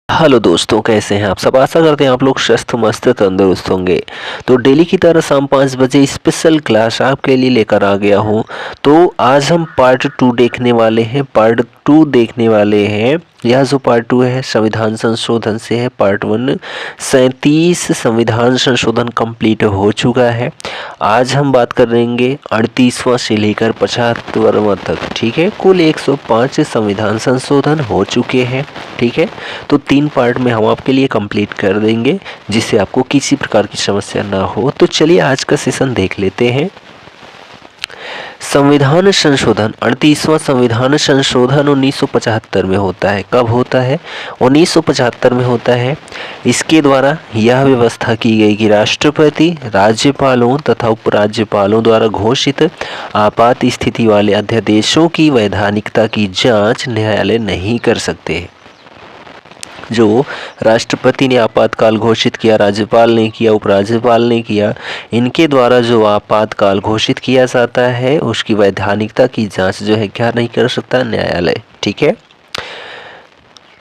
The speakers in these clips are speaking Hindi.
हेलो दोस्तों, कैसे हैं आप सब। आशा करते हैं आप लोग स्वस्थ मस्त तंदुरुस्त होंगे। तो डेली की तरह शाम 5 बजे स्पेशल क्लास आपके लिए लेकर आ गया हूं। तो आज हम पार्ट 2 देखने वाले हैं। यह जो पार्ट 2 है संविधान संशोधन से है। पार्ट 1 37 संविधान संशोधन कंप्लीट हो चुका है। आज हम बात करेंगे 38वां से लेकर 75वां तक। ठीक है, कुल 105 संविधान संशोधन हो चुके हैं। ठीक है, तो 3 पार्ट में हम आपके लिए कंप्लीट कर देंगे, जिससे आपको किसी प्रकार की समस्या ना हो। तो चलिए आज का सेशन देख लेते हैं। संविधान संशोधन 38वां संविधान संशोधन 1975 में होता है। कब होता है? 1975 में होता है। इसके द्वारा यह व्यवस्था की गई कि राष्ट्रपति, राज्यपालों तथा उपराज्यपालों द्वारा घोषित आपात स्थिति वाले अध्यादेशों की वैधानिकता की जांच न्यायालय नहीं कर सकते। जो राष्ट्रपति ने आपातकाल घोषित किया, राज्यपाल ने किया, उपराज्यपाल ने किया, इनके द्वारा जो आपातकाल घोषित किया जाता है उसकी वैधानिकता की जांच जो है क्या नहीं कर सकता? न्यायालय। ठीक है।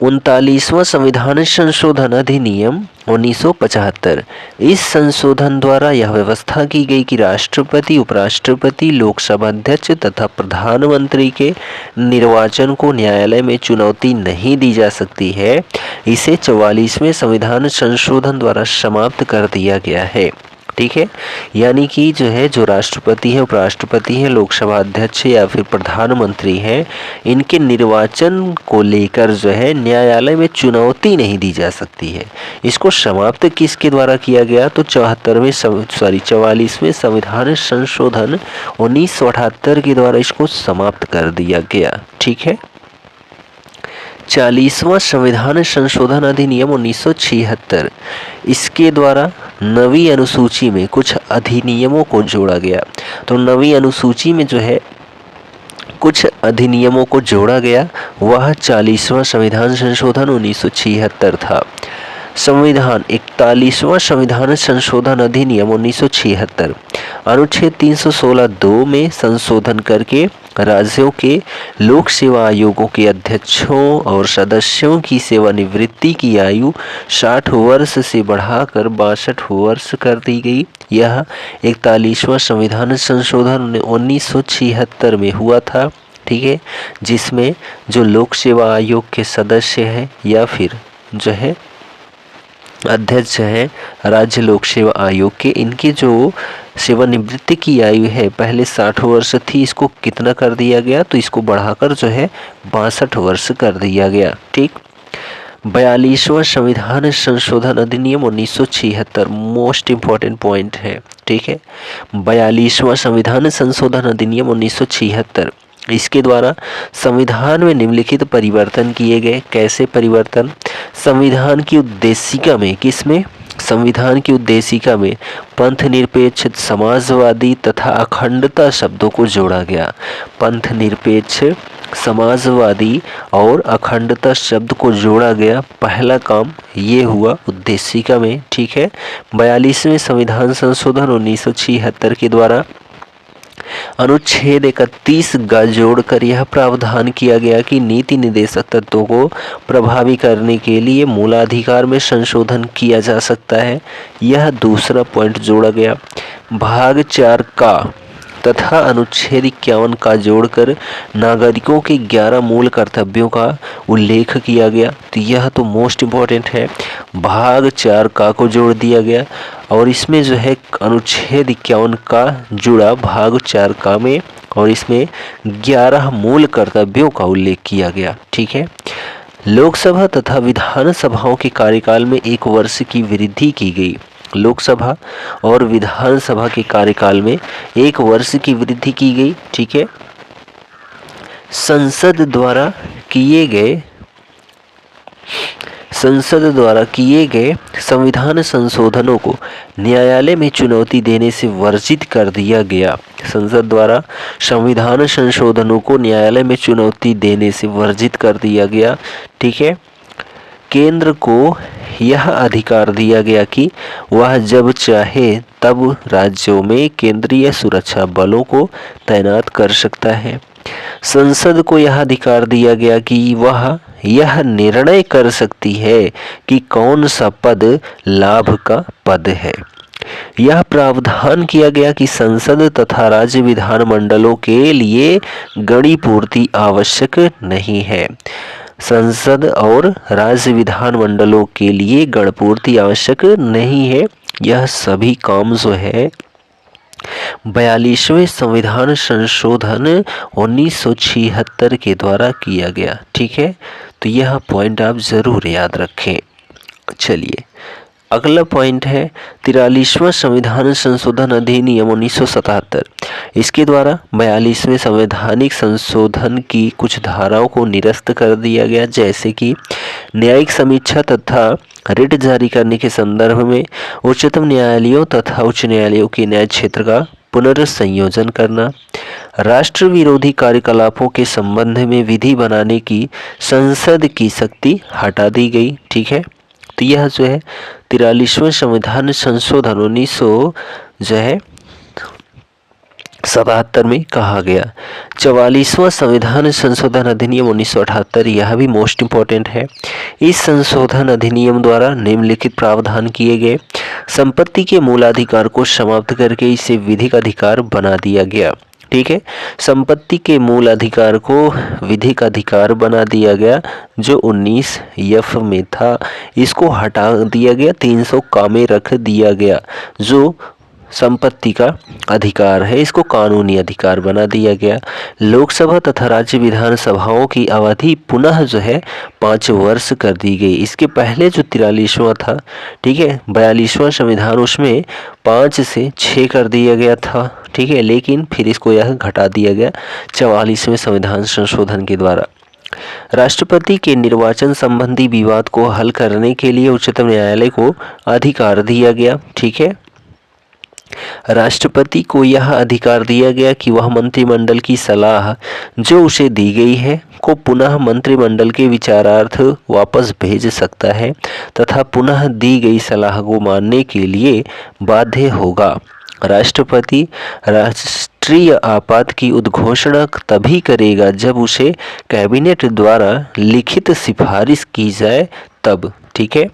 39वां संविधान संशोधन अधिनियम 1975। इस संशोधन द्वारा यह व्यवस्था की गई कि राष्ट्रपति, उपराष्ट्रपति, लोकसभा अध्यक्ष तथा प्रधानमंत्री के निर्वाचन को न्यायालय में चुनौती नहीं दी जा सकती है। इसे 44वें संविधान संशोधन द्वारा समाप्त कर दिया गया है। ठीक है, यानी कि जो है, जो राष्ट्रपति है, उपराष्ट्रपति है, लोकसभा अध्यक्ष या फिर प्रधानमंत्री हैं, इनके निर्वाचन को लेकर जो है न्यायालय में चुनौती नहीं दी जा सकती है। इसको समाप्त किसके द्वारा किया गया? तो 44वें संविधान संशोधन 1978 के द्वारा इसको समाप्त कर दिया गया। ठीक है। 40वां संविधान संशोधन अधिनियम 1976। इसके द्वारा नवी अनुसूची में कुछ अधिनियमों को जोड़ा गया। तो नवी अनुसूची में जो है कुछ अधिनियमों को जोड़ा गया, वह 40वां संविधान संशोधन 1976 था। संविधान 41वां संविधान संशोधन अधिनियम 1976 अनुच्छेद 316(2) में संशोधन करके राज्यों के लोक सेवा आयोगों के अध्यक्षों और सदस्यों की सेवानिवृत्ति की आयु 60 वर्ष से बढ़ाकर 62 वर्ष कर दी गई। यह 41वां संविधान संशोधन 1976 में हुआ था। ठीक है, जिसमें जो लोक सेवा आयोग के सदस्य हैं या फिर जो है अध्यक्ष हैं राज्य लोक सेवा आयोग के, इनकी जो सेवानिवृत्ति की आयु है पहले 60 वर्ष थी, इसको कितना कर दिया गया? तो इसको बढ़ाकर जो है 62 वर्ष कर दिया गया। ठीक। 42वां संविधान संशोधन अधिनियम 1976 मोस्ट इम्पॉर्टेंट पॉइंट है। ठीक है, 42वां संविधान संशोधन अधिनियम 1976। इसके द्वारा संविधान में निम्नलिखित परिवर्तन किए गए। कैसे परिवर्तन? संविधान की उद्देशिका में, किसमें? संविधान की उद्देशिका में पंथ निरपेक्ष, समाजवादी तथा अखंडता शब्दों को जोड़ा गया। पंथ निरपेक्ष, समाजवादी और अखंडता शब्द को जोड़ा गया। पहला काम ये हुआ उद्देशिका में। ठीक है। 42वें संविधान संशोधन 1976 के द्वारा अनुच्छेद 31 का जोड़कर यह प्रावधान किया गया कि नीति निर्देशक तत्वों को प्रभावी करने के लिए मूलाधिकार में संशोधन किया जा सकता है। यह दूसरा पॉइंट जोड़ा गया। भाग 4 का तथा अनुच्छेद 51 का जोड़कर नागरिकों के 11 मूल कर्तव्यों का उल्लेख किया गया। तो यह तो मोस्ट इम्पॉर्टेंट है। भाग 4 का को जोड़ दिया गया और इसमें जो है अनुच्छेद 51 का जुड़ा भाग 4 का में, और इसमें 11 मूल कर्तव्यों का उल्लेख किया गया। ठीक है। लोकसभा तथा विधानसभाओं के कार्यकाल में 1 वर्ष की वृद्धि की गई। लोकसभा और विधानसभा के कार्यकाल में 1 वर्ष की वृद्धि की गई। ठीक है। संसद द्वारा किए गए संविधान संशोधनों को न्यायालय में चुनौती देने से वर्जित कर दिया गया। संसद द्वारा संविधान संशोधनों को न्यायालय में चुनौती देने से वर्जित कर दिया गया। ठीक है। केंद्र को यह अधिकार दिया गया कि वह जब चाहे तब राज्यों में केंद्रीय सुरक्षा बलों को तैनात कर सकता है। संसद को यह अधिकार दिया गया कि वह यह निर्णय कर सकती है कि कौन सा पद लाभ का पद है। यह प्रावधान किया गया कि संसद तथा राज्य विधानमंडलों के लिए गणि पूर्ति आवश्यक नहीं है। संसद और राज्य विधानमंडलों के लिए गणपूर्ति आवश्यक नहीं है। यह सभी काम जो है 42वें संविधान संशोधन 1976 के द्वारा किया गया। ठीक है, तो यह पॉइंट आप जरूर याद रखें। चलिए अगला पॉइंट है 43वां संविधान संशोधन अधिनियम 1977। इसके द्वारा 42वें संवैधानिक संशोधन की कुछ धाराओं को निरस्त कर दिया गया, जैसे कि न्यायिक समीक्षा तथा रिट जारी करने के संदर्भ में उच्चतम न्यायालयों तथा उच्च न्यायालयों के न्याय क्षेत्र का पुनर्संयोजन करना, राष्ट्र विरोधी कार्यकलापों के संबंध में विधि बनाने की संसद की शक्ति हटा दी गई। ठीक है, तो यह जो है 43वें संविधान संशोधन 1977 में कहा गया। 44वां संविधान संशोधन अधिनियम 1978, यह भी मोस्ट इम्पोर्टेंट है। इस संशोधन अधिनियम द्वारा निम्नलिखित प्रावधान किए गए। संपत्ति के मूलाधिकार को समाप्त करके इसे विधिक अधिकार बना दिया गया। ठीक है, संपत्ति के मूल अधिकार को विधिक अधिकार बना दिया गया, जो 19F में था। इसको हटा दिया गया, 300 का में रख दिया गया। जो संपत्ति का अधिकार है, इसको कानूनी अधिकार बना दिया गया। लोकसभा तथा राज्य विधानसभाओं की अवधि पुनः जो है 5 वर्ष कर दी गई। इसके पहले जो 43वां था, ठीक है, 42वां संविधान, उसमें 5 से 6 कर दिया गया था। ठीक है, लेकिन फिर इसको यह घटा दिया गया 44वें संविधान संशोधन के द्वारा। राष्ट्रपति के निर्वाचन संबंधी विवाद को हल करने के लिए उच्चतम न्यायालय को अधिकार दिया गया। ठीक है, राष्ट्रपति को यह अधिकार दिया गया कि वह मंत्रिमंडल की सलाह जो उसे दी गई है को पुनः मंत्रिमंडल के विचारार्थ वापस भेज सकता है तथा पुनः दी गई सलाह को मानने के लिए बाध्य होगा। राष्ट्रपति राष्ट्रीय आपात की उद्घोषणा तभी करेगा जब उसे कैबिनेट द्वारा लिखित सिफारिश की जाए तब। ठीक है,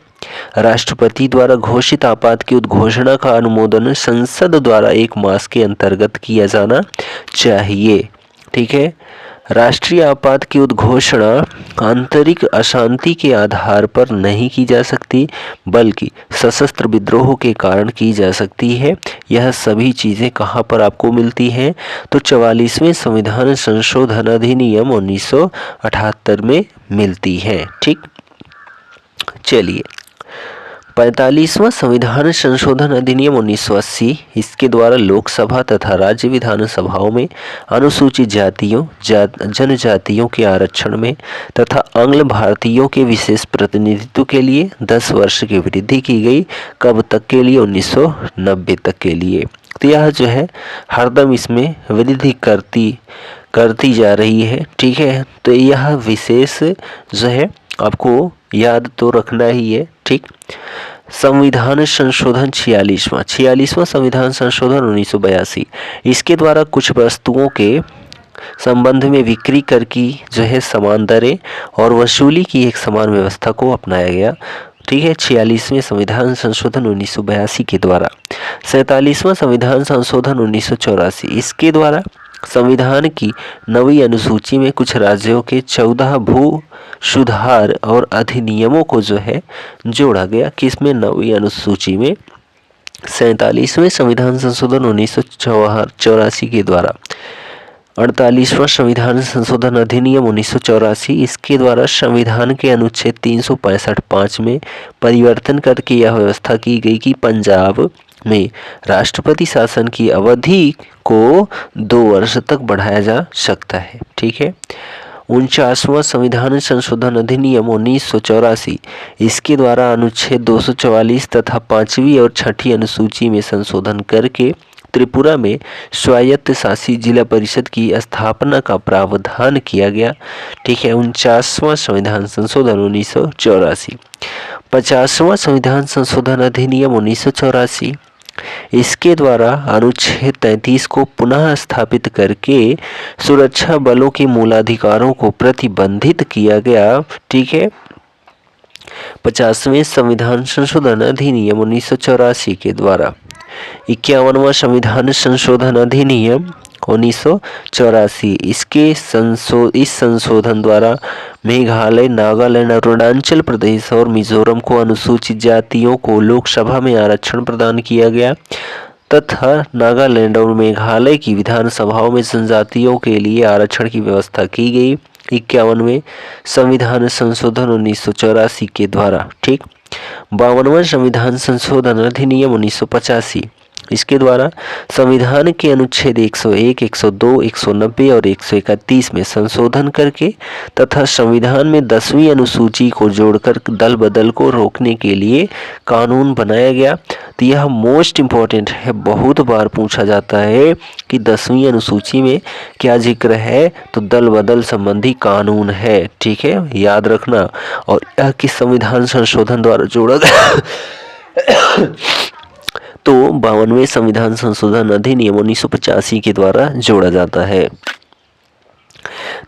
राष्ट्रपति द्वारा घोषित आपात की उद्घोषणा का अनुमोदन संसद द्वारा 1 मास के अंतर्गत किया जाना चाहिए। ठीक है, राष्ट्रीय आपात की उद्घोषणा आंतरिक अशांति के आधार पर नहीं की जा सकती, बल्कि सशस्त्र विद्रोह के कारण की जा सकती है। यह सभी चीज़ें कहाँ पर आपको मिलती हैं? तो 44वें संविधान संशोधन अधिनियम 1978 में मिलती हैं। ठीक, चलिए 45वां संविधान संशोधन अधिनियम 1980। इसके द्वारा लोकसभा तथा राज्य विधानसभाओं में अनुसूचित जातियों जनजातियों के आरक्षण में तथा आंग्ल भारतीयों के विशेष प्रतिनिधित्व के लिए 10 वर्ष की वृद्धि की गई। कब तक के लिए? 1990 तक के लिए। तो यह जो है हरदम इसमें वृद्धि करती जा रही है। ठीक है, तो यह विशेष जो है आपको याद तो रखना ही है। ठीक, संविधान संशोधन 46वां संविधान संशोधन 1982। इसके द्वारा कुछ वस्तुओं के संबंध में बिक्री कर की जो है समान दरें और वसूली की एक समान व्यवस्था को अपनाया गया। ठीक है, 46वें संविधान संशोधन 1982 के द्वारा। 47वां संविधान संशोधन 1984। इसके द्वारा संविधान की नवी अनुसूची में कुछ राज्यों के 14 भू सुधार और अधिनियमों को जो है जोड़ा गया। किसमें? नवी अनुसूची में। 47वें संविधान संशोधन 1984 के द्वारा। 48वां संविधान संशोधन अधिनियम 1984। इसके द्वारा संविधान के अनुच्छेद 365(5) में परिवर्तन करके यह व्यवस्था की गई कि पंजाब में राष्ट्रपति शासन की अवधि को 2 वर्ष तक बढ़ाया जा सकता है। ठीक है, 49वां संविधान संशोधन अधिनियम 1984। इसके द्वारा अनुच्छेद 244 तथा 5वीं और 6ठी अनुसूची में संशोधन करके त्रिपुरा में स्वायत्त शासी जिला परिषद की स्थापना का प्रावधान किया गया। ठीक है, 49वां संविधान संशोधन 1984। 50वां संविधान संशोधन अधिनियम 1984। इसके द्वारा अनुच्छेद 33 को पुनः स्थापित करके सुरक्षा बलों के मूलाधिकारों को प्रतिबंधित किया गया। ठीक है। 50वें संविधान संशोधन अधिनियम 1984 के द्वारा। 51वां संविधान संशोधन अधिनियम 1984। इस संशोधन द्वारा मेघालय, नागालैंड, अरुणाचल प्रदेश और मिजोरम को अनुसूचित जातियों को लोकसभा में आरक्षण प्रदान किया गया तथा नागालैंड और मेघालय की विधानसभाओं में जनजातियों के लिए आरक्षण की व्यवस्था की गई 51वें संविधान संशोधन 1984 के द्वारा। ठीक। 52वां संविधान संशोधन अधिनियम 1985। इसके द्वारा संविधान के अनुच्छेद 101, 102, 190 और 131 में संशोधन करके तथा संविधान में 10वीं अनुसूची को जोड़कर दल बदल को रोकने के लिए कानून बनाया गया। तो यह मोस्ट इम्पॉर्टेंट है, बहुत बार पूछा जाता है कि 10वीं अनुसूची में क्या जिक्र है, तो दल बदल संबंधी कानून है। ठीक है, याद रखना। और यह किस संविधान संशोधन द्वारा जोड़ा गया तो 52वें संविधान संशोधन अधिनियम 1985 के द्वारा जोड़ा जाता है।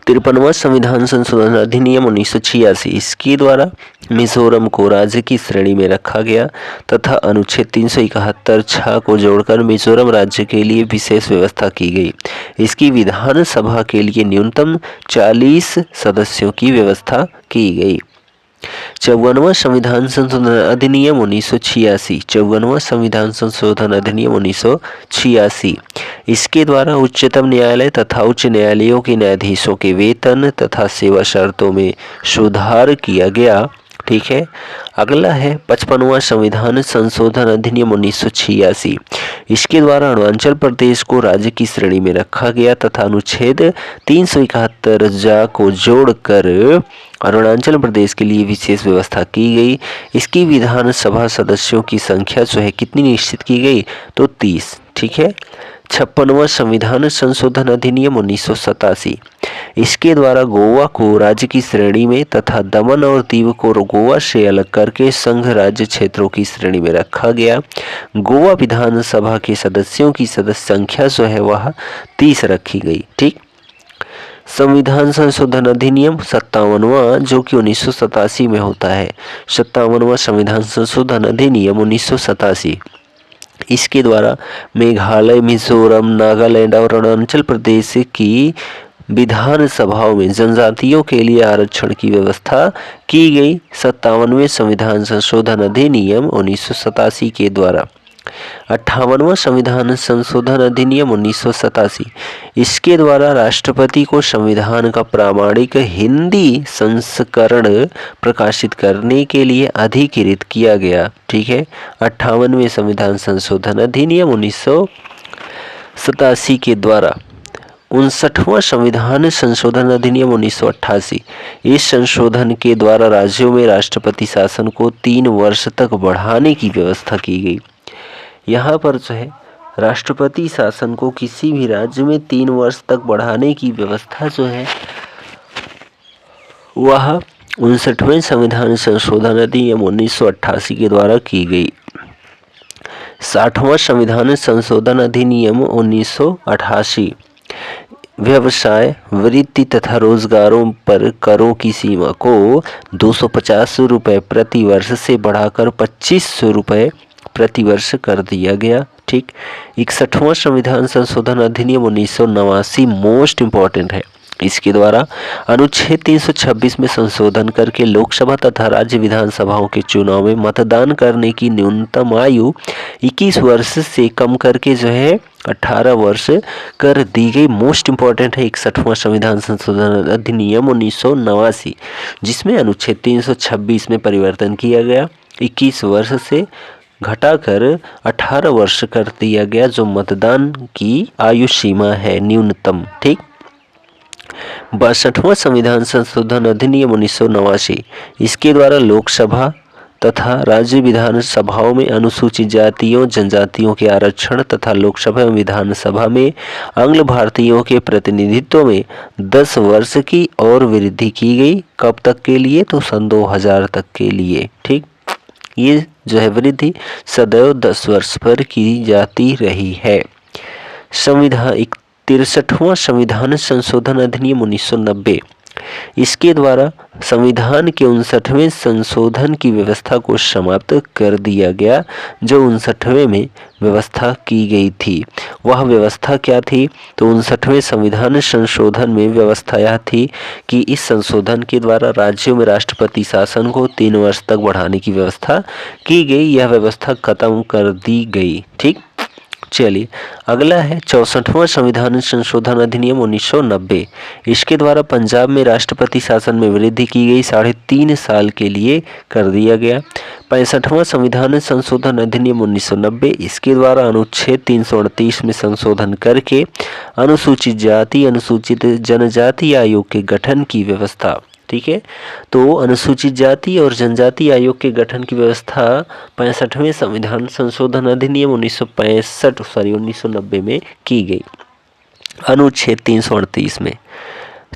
53वां संविधान संशोधन अधिनियम 1986। इसके द्वारा मिजोरम को राज्य की श्रेणी में रखा गया तथा अनुच्छेद 371(6) को जोड़कर मिजोरम राज्य के लिए विशेष व्यवस्था की गई। इसकी विधानसभा के लिए न्यूनतम 40 सदस्यों की व्यवस्था की गई। 54वां संविधान संशोधन अधिनियम 1986। 54वां संविधान संशोधन अधिनियम 1986। इसके द्वारा उच्चतम न्यायालय तथा उच्च न्यायालयों के न्यायाधीशों के वेतन तथा सेवा शर्तों में सुधार किया गया। ठीक है। अगला है 55वां संविधान संशोधन अधिनियम 1986। इसके द्वारा अरुणाचल प्रदेश को राज्य की श्रेणी में रखा गया तथा अनुच्छेद 371(j) को जोड़कर अरुणाचल प्रदेश के लिए विशेष व्यवस्था की गई। इसकी विधानसभा सदस्यों की संख्या जो है कितनी निश्चित की गई, तो 30। ठीक है। 56वां संविधान संशोधन अधिनियम 1987। इसके द्वारा गोवा को राज्य की श्रेणी में तथा दमन और दीव को गोवा से अलग करके संघ राज्य क्षेत्रों की श्रेणी में रखा गया। गोवा विधानसभा के सदस्यों की सदस्य संख्या जो है वह 30 रखी गई। ठीक। संविधान संशोधन अधिनियम 57वां जो कि 1987 में होता है। 57वां संविधान संशोधन अधिनियम 1987। इसके द्वारा मेघालय, मिजोरम, नागालैंड और अरुणाचल प्रदेश की विधानसभाओं में जनजातियों के लिए आरक्षण की व्यवस्था की गई 57वें संविधान संशोधन अधिनियम 1987 के द्वारा। 58वां संविधान संशोधन अधिनियम 1987। इसके द्वारा राष्ट्रपति को संविधान का प्रामाणिक हिंदी संस्करण प्रकाशित करने के लिए अधिकृत किया गया। ठीक है। 58वें संविधान संशोधन अधिनियम 1987 के द्वारा। 59वां संविधान संशोधन अधिनियम 1988। इस संशोधन के द्वारा राज्यों में राष्ट्रपति शासन को 3 वर्ष तक बढ़ाने की व्यवस्था की गई। यहाँ पर जो है राष्ट्रपति शासन को किसी भी राज्य में 3 वर्ष तक बढ़ाने की व्यवस्था जो है वह 59वें संविधान संशोधन अधिनियम 1988 के द्वारा की गई। 60वां संविधान संशोधन अधिनियम 1988। व्यवसाय, वृत्ति तथा रोजगारों पर करों की सीमा को 250 रुपये प्रति वर्ष से बढ़ाकर 2500 रुपये प्रति वर्ष कर दिया गया। ठीक। 61वां संविधान संशोधन अधिनियम 1989 मोस्ट इम्पॉर्टेंट है। इसके द्वारा अनुच्छेद 326 में संशोधन करके लोकसभा तथा राज्य विधानसभाओं के चुनाव में मतदान करने की न्यूनतम आयु 21 वर्ष से कम करके जो है 18 वर्ष कर दी गई। मोस्ट इम्पॉर्टेंट है 61वां संविधान संशोधन अधिनियम 1989 जिसमें अनुच्छेद 326 में परिवर्तन किया गया। 21 वर्ष से घटाकर 18 वर्ष कर दिया गया जो मतदान की आयु सीमा है न्यूनतम। ठीक। 62वां संविधान संशोधन अधिनियम 1989। इसके द्वारा लोकसभा तथा राज्य विधानसभाओं में अनुसूचित जातियों जनजातियों के आरक्षण तथा लोकसभा एवं विधानसभा में आंग्ल भारतीयों के प्रतिनिधित्व में 10 वर्ष की और वृद्धि की गई। कब तक के लिए, तो सन 2000 तक के लिए। ठीक। ये जो है वृद्धि सदैव 10 वर्ष पर की जाती रही है। संविधान 63वां संविधान संशोधन अधिनियम 1990, इसके द्वारा संविधान के 59वें संशोधन की व्यवस्था को समाप्त कर दिया गया जो 59वें में व्यवस्था की गई थी। वह व्यवस्था क्या थी? तो 59वें संविधान संशोधन में व्यवस्था यह थी कि इस संशोधन के द्वारा राज्यों में राष्ट्रपति शासन को 3 वर्ष तक बढ़ाने की व्यवस्था की गई। यह व्यवस्था खत्म कर दी गई। ठीक, चलिए अगला है 64वां संविधान संशोधन अधिनियम 1990, इसके द्वारा पंजाब में राष्ट्रपति शासन में वृद्धि की गई, 3.5 साल के लिए कर दिया गया। 65वां संविधान संशोधन अधिनियम 1990, इसके द्वारा अनुच्छेद 338 में संशोधन करके अनुसूचित जाति अनुसूचित जनजाति आयोग के गठन की व्यवस्था। ठीक है, तो अनुसूचित जाति और जनजाति आयोग के गठन की व्यवस्था 65वें संविधान संशोधन अधिनियम 1990 में की गई, अनुच्छेद 338 में।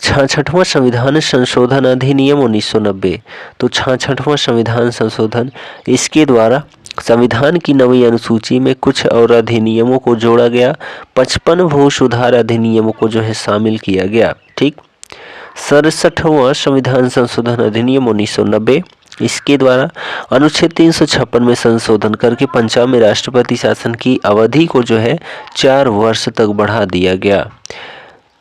66वां संविधान संशोधन अधिनियम 1990, तो 66वां संविधान संशोधन, इसके द्वारा संविधान की नवी अनुसूची में कुछ और अधिनियमों को जोड़ा गया। 55 भू सुधार अधिनियमों को जो है शामिल किया गया। ठीक, 67वां संविधान संशोधन अधिनियम 1990, इसके द्वारा अनुच्छेद 356 में संशोधन करके पंजाब में राष्ट्रपति शासन की अवधि को जो है 4 वर्ष तक बढ़ा दिया गया।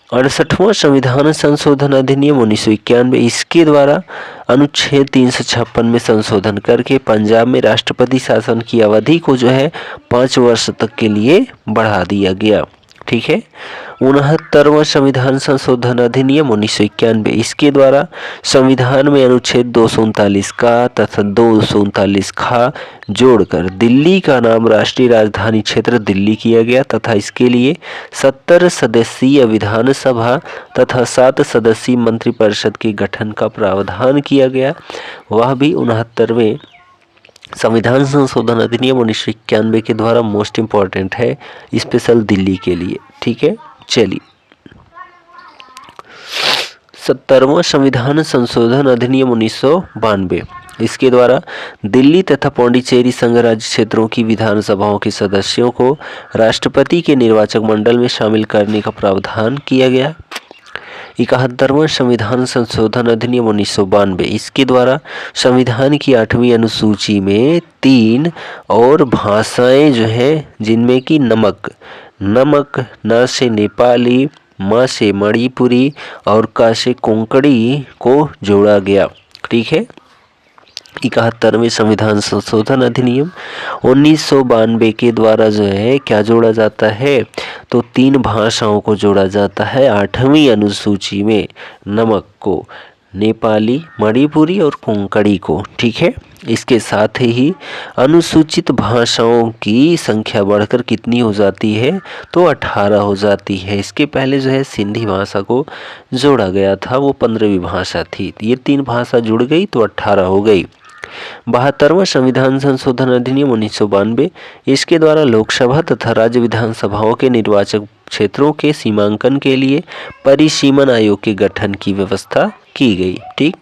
68वां संविधान संशोधन अधिनियम 1991, इसके द्वारा अनुच्छेद 356 में संशोधन करके पंजाब में राष्ट्रपति शासन की अवधि को जो है 5 वर्ष तक के लिए बढ़ा दिया गया। ठीक है, 69वां संविधान संशोधन अधिनियम 1991, इसके द्वारा संविधान में अनुच्छेद 239 का तथा 239 खा जोड़कर दिल्ली का नाम राष्ट्रीय राजधानी क्षेत्र दिल्ली किया गया तथा इसके लिए 70 सदस्यीय विधानसभा तथा 7 सदस्यीय मंत्रिपरिषद के गठन का प्रावधान किया गया। वह भी 69वें संविधान संशोधन अधिनियम 1991 के द्वारा मोस्ट इम्पॉर्टेंट है, स्पेशल दिल्ली के लिए। ठीक है, चलिए 70वां संविधान संशोधन अधिनियम 1992, इसके द्वारा दिल्ली तथा पौंडीचेरी संघ राज्य क्षेत्रों की विधानसभाओं के सदस्यों को राष्ट्रपति के निर्वाचक मंडल में शामिल करने का प्रावधान किया गया। 71वां संविधान संशोधन अधिनियम 1992, इसके द्वारा संविधान की 8वीं अनुसूची में 3 और भाषाएं जो हैं जिनमें कि नमक, न से नेपाली, म से मणिपुरी और क से कोंकणी को जोड़ा गया। ठीक है, 71वें संविधान संशोधन अधिनियम 1992 के द्वारा जो है क्या जोड़ा जाता है? तो 3 भाषाओं को जोड़ा जाता है 8वीं अनुसूची में, नमक को, नेपाली, मणिपुरी और कोंकणी को। ठीक है, इसके साथ ही अनुसूचित भाषाओं की संख्या बढ़कर कितनी हो जाती है? तो 18 हो जाती है। इसके पहले जो है सिंधी भाषा को जोड़ा गया था, वो 15वीं भाषा थी। ये 3 भाषा जुड़ गई तो 18 हो गई। 72वां संविधान संशोधन अधिनियम 1992, इसके द्वारा लोकसभा तथा राज्य विधानसभाओं के निर्वाचक क्षेत्रों के सीमांकन के लिए परिसीमन आयोग के गठन की व्यवस्था की गई। ठीक,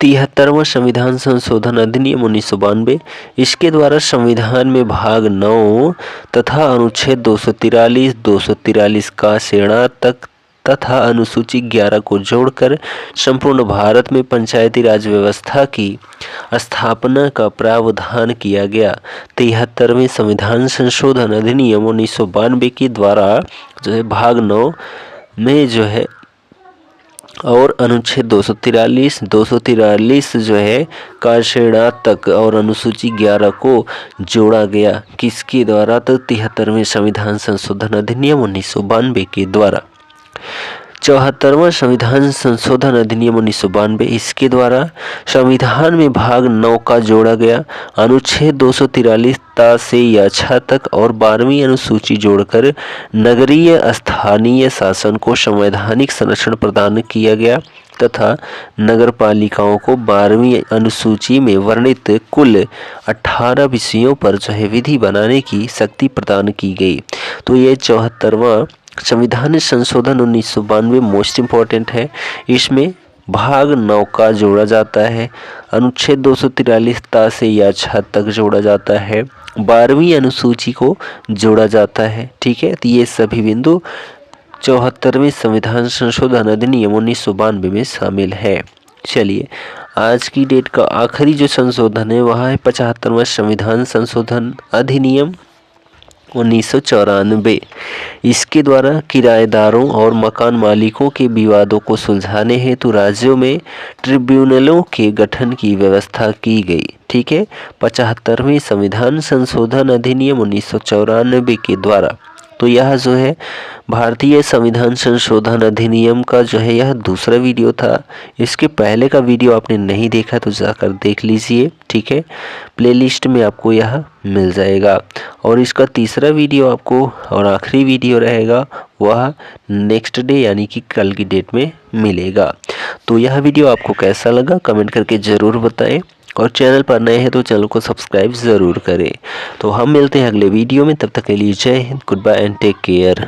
73वां संविधान संशोधन अधिनियम 1992, इसके द्वारा संविधान में भाग 9 तथा अनुच्छेद 243, 243 का सेणा तक तथा अनुसूची 11 को जोड़कर संपूर्ण भारत में पंचायती राज व्यवस्था की स्थापना का प्रावधान किया गया। 73वें संविधान संशोधन अधिनियम 1992 के द्वारा जो है भाग 9 में जो है और अनुच्छेद 243 जो है कार्यश्रेणी तक और अनुसूची 11 को जोड़ा गया। किसके द्वारा? तो 73वें संविधान संशोधन अधिनियम 1992 के द्वारा। 74वां संविधान संशोधन अधिनियम 1992, इसके द्वारा संविधान में भाग 9 का जोड़ा गया। अनुच्छेद 243 ता से या 6 तक और 12वीं अनुसूची जोड़कर नगरीय स्थानीय शासन को संवैधानिक संरक्षण प्रदान किया गया तथा नगरपालिकाओं को 12वीं अनुसूची में वर्णित कुल 18 विषयों पर जो है विधि बनाने की शक्ति प्रदान की गई। तो ये 74वां संविधान संशोधन 1992 मोस्ट इम्पॉर्टेंट है। इसमें भाग 9 का जोड़ा जाता है। अनुच्छेद 243 ता से या छ तक जोड़ा जाता है। 12वीं अनुसूची को जोड़ा जाता है। ठीक है, तो ये सभी बिंदु 74वें संविधान संशोधन अधिनियम 1992 में शामिल है। चलिए, आज की डेट का आखिरी जो संशोधन है वह है 75वां संविधान संशोधन अधिनियम 1994। इसके द्वारा किराएदारों और मकान मालिकों के विवादों को सुलझाने हेतु राज्यों में ट्रिब्यूनलों के गठन की व्यवस्था की गई। ठीक है, 75वें संविधान संशोधन अधिनियम 1994 के द्वारा। तो यह जो है भारतीय संविधान संशोधन अधिनियम का जो है यह दूसरा वीडियो था। इसके पहले का वीडियो आपने नहीं देखा तो जाकर देख लीजिए। ठीक है, प्लेलिस्ट में आपको यह मिल जाएगा। और इसका तीसरा वीडियो आपको और आखिरी वीडियो रहेगा वह नेक्स्ट डे यानी कि कल की डेट में मिलेगा। तो यह वीडियो आपको कैसा लगा कमेंट करके ज़रूर बताएं। और चैनल पर नए हैं तो चैनल को सब्सक्राइब ज़रूर करें। तो हम मिलते हैं अगले वीडियो में, तब तक के लिए Jai Hind, good bye and take care.